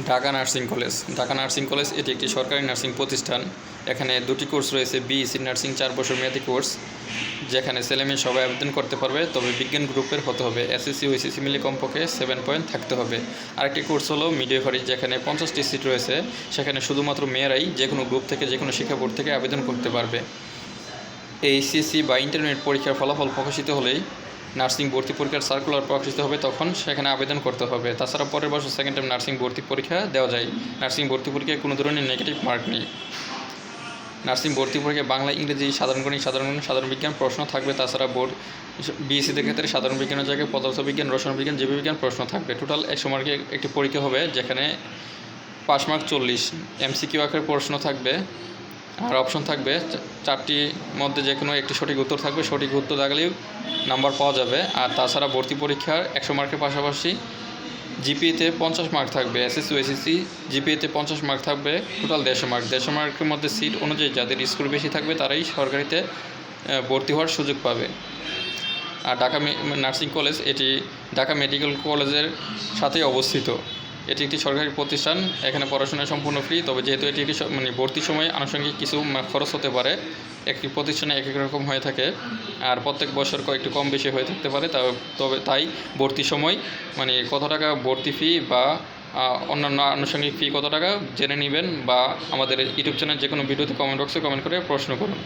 Dhaka nursing college এটি একটি সরকারি নার্সিং প্রতিষ্ঠান। এখানে দুটি কোর্স রয়েছে, বিএসসি নার্সিং 4 বছর মেয়াদী কোর্স, যেখানে ছেলেমেয়ে সবাই আবেদন করতে পারবে। তবে বিজ্ঞান গ্রুপের হতে হবে, এসএসসি ও এসএসসি মিলে কমপক্ষে 7 পয়েন্ট থাকতে হবে। আরেকটি কোর্স হলো মিডওয়াইফারি, যেখানে 50টি সিট রয়েছে। সেখানে শুধুমাত্র মেয়েরাই যে কোনো গ্রুপ থেকে, যে কোনো শিক্ষা বোর্ড থেকে আবেদন করতে পারবে। এইচএসসি বা ইন্টারমিডিয়েট পরীক্ষার ফলাফল প্রকাশিত হলেই নার্সিং ভর্তি পরীক্ষার সার্কুলার প্রকাশিত হবে, তখন সেখানে আবেদন করতে হবে। তাছাড়া পরের বছর সেকেন্ড টাইম নার্সিং ভর্তি পরীক্ষা দেওয়া যায়। নার্সিং ভর্তি পরীক্ষায় কোনো ধরনের নেগেটিভ মার্ক নেই। নার্সিং ভর্তি পরীক্ষায় বাংলা, ইংরেজি, সাধারণ গণিত, সাধারণ বিজ্ঞান প্রশ্ন থাকবে। তাছাড়া বিএসসিদের ক্ষেত্রে সাধারণ বিজ্ঞানের জায়গায় পদার্থবিজ্ঞান, রসায়ন বিজ্ঞান, জীববিজ্ঞান প্রশ্ন থাকবে। টোটাল 100 মার্কের একটি পরীক্ষা হবে, যেখানে পাস মার্ক 40, এমসিকিউ আকারের প্রশ্ন থাকবে। আর অপশন থাকবে 4টির মধ্যে যে কোনো একটি সঠিক উত্তর থাকবে। সঠিক উত্তর থাকলেই নাম্বার পাওয়া যাবে। আর তাছাড়া ভর্তি পরীক্ষার 100 মার্কের পাশাপাশি জিপিএতে 50 মার্ক থাকবে। এসএসসি ও এসএসসি জিপিএতে 50 মার্ক থাকবে। Total 150 mark. 150 মার্কের মধ্যে সিট অনুযায়ী যাদের স্কোর বেশি থাকবে তারাই সরকারিতে ভর্তি হওয়ার সুযোগ পাবে। আর ঢাকা নার্সিং কলেজ এটি ঢাকা মেডিকেল কলেজের সাথেই অবস্থিত। এটি একটি সরকারি প্রতিষ্ঠান। এখানে পড়াশোনা সম্পূর্ণ ফ্রি। তবে যেহেতু এটি একটি ভর্তির সময় আনুষঙ্গিক কিছু খরচ হতে পারে, একটি প্রতিষ্ঠানে এক এক রকম হয়ে থাকে। আর প্রত্যেক বছর একটু কম বেশি হয়ে থাকতে পারে। তবে তাই ভর্তির সময় কত টাকা ভর্তি ফি বা অন্যান্য আনুষঙ্গিক ফি কত টাকা জেনে নেবেন, বা আমাদের ইউটিউব চ্যানেল যে কোনো ভিডিওতে কমেন্ট বক্সে কমেন্ট করে প্রশ্ন করুন।